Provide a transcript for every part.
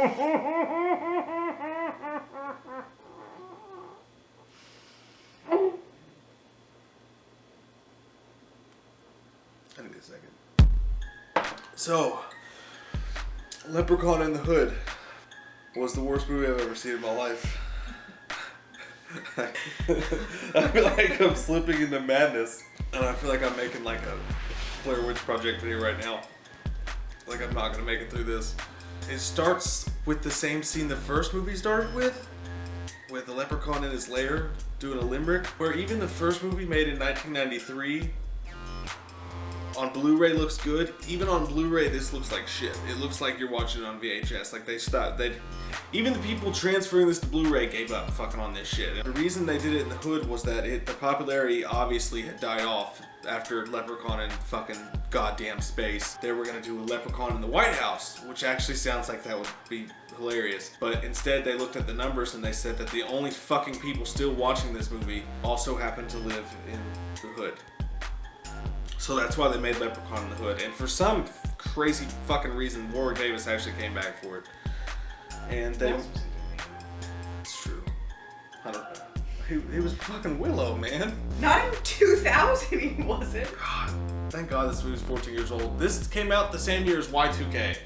I need a second. So, Leprechaun in the Hood was the worst movie I've ever seen in my life. I feel like I'm slipping into madness. And I feel like I'm making like a Blair Witch Project video right now. Like I'm not gonna make it through this. It starts with the same scene the first movie started with the leprechaun in his lair doing a limerick, where even the first movie made in 1993 on Blu-ray looks good. Even on Blu-ray, this looks like shit. It looks like you're watching it on VHS. Like they stopped. Even the people transferring this to Blu-ray gave up fucking on this shit. The reason they did it in the Hood was that the popularity obviously had died off after Leprechaun in fucking goddamn space. They were gonna do a Leprechaun in the White House, which actually sounds like that would be hilarious. But instead they looked at the numbers and they said that the only fucking people still watching this movie also happen to live in the Hood. So that's why they made Leprechaun in the Hood. And for some crazy fucking reason, Warwick Davis actually came back for it. And they... It's true. I don't know. He was fucking Willow, man. Not in 2000 he wasn't. God, thank God this movie was 14 years old. This came out the same year as Y2K.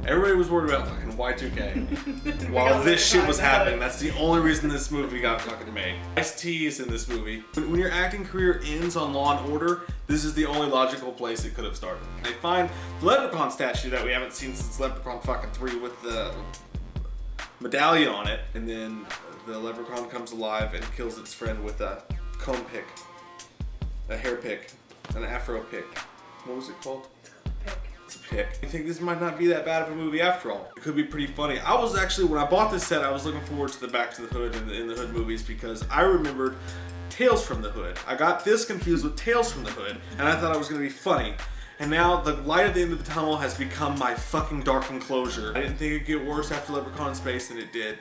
Everybody was worried about fucking Y2K. While this shit was happening, that's the only reason this movie got fucking made. Ice-T is in this movie. When your acting career ends on Law & Order, this is the only logical place it could have started. They find the Leprechaun statue that we haven't seen since Leprechaun fucking 3 with the medallion on it, and then the leprechaun comes alive and kills its friend with a comb pick, a hair pick, an afro pick. What was it called? It's a pick. I think this might not be that bad of a movie after all. It could be pretty funny. I was actually, when I bought this set, I was looking forward to the Back to the Hood and in the Hood movies because I remembered Tales from the Hood. I got this confused with Tales from the Hood, and I thought it was going to be funny. And now the light at the end of the tunnel has become my fucking dark enclosure. I didn't think it'd get worse after Leprechaun in Space than it did.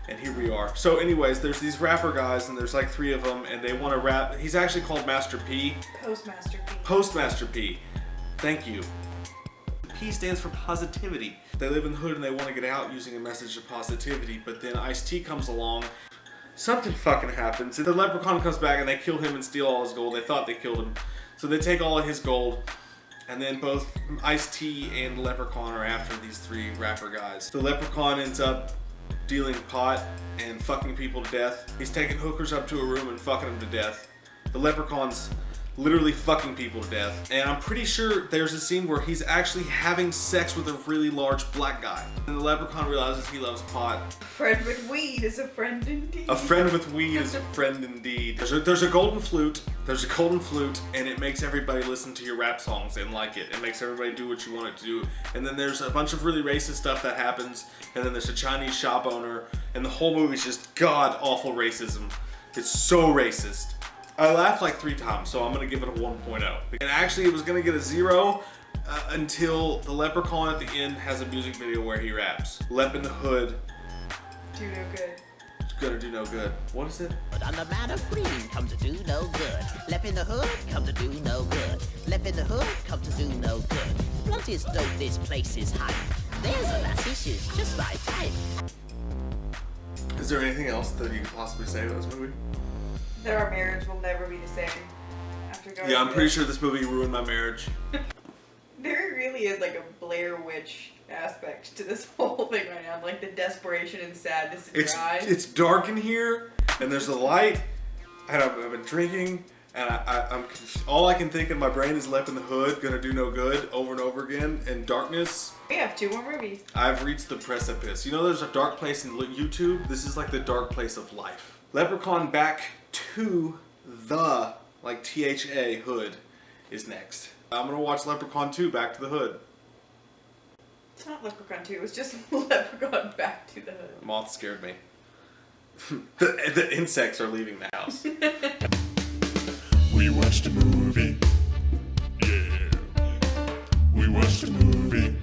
And here we are. So anyways, there's these rapper guys and there's like 3 of them and they want to rap. He's actually called Master P. Postmaster P. Postmaster P. Thank you. P stands for positivity. They live in the Hood and they want to get out using a message of positivity, but then Ice-T comes along. Something fucking happens. The leprechaun comes back and they kill him and steal all his gold. They thought they killed him. So they take all of his gold. And then both Ice-T and the Leprechaun are after these 3 rapper guys. The Leprechaun ends up dealing pot and fucking people to death. He's taking hookers up to a room and fucking them to death. The Leprechaun's literally fucking people to death. And I'm pretty sure there's a scene where he's actually having sex with a really large black guy. And the Leprechaun realizes he loves pot. A friend with weed is a friend indeed. A friend with weed is a friend indeed. There's a golden flute. There's a golden flute, and it makes everybody listen to your rap songs and like it. It makes everybody do what you want it to do. And then there's a bunch of really racist stuff that happens. And then there's a Chinese shop owner. And the whole movie's just god-awful racism. It's so racist. I laughed like 3 times, so I'm gonna give it a 1.0. And actually it was gonna get a 0 until the Leprechaun at the end has a music video where he raps. Lep in the Hood. Do no good. It's gonna do no good. What is it? But on the man of green come to do no good. Lep in the Hood come to do no good. Lep in the Hood come to do no good. Blunt is dope, this place is hype. There's a lassie, she's just my type. Is there anything else that you could possibly say about this movie? That our marriage will never be the same after going. Yeah, I'm pretty sure this movie ruined my marriage. There really is like a Blair Witch aspect to this whole thing right now. Like the desperation and sadness in your eyes. It's dark in here, and there's a light, and I've been drinking, and I'm all I can think in my brain is Lep in the Hood, gonna do no good, over and over again, and darkness. We have 2 more movies. I've reached the precipice. You know there's a dark place in YouTube? This is like the dark place of life. Leprechaun Back to the, like THA, Hood is next. I'm gonna watch Leprechaun 2, Back to the Hood. It's not Leprechaun 2, it's just Leprechaun Back to the Hood. Moth scared me. the insects are leaving the house. We watched a movie. Yeah. We watched a movie.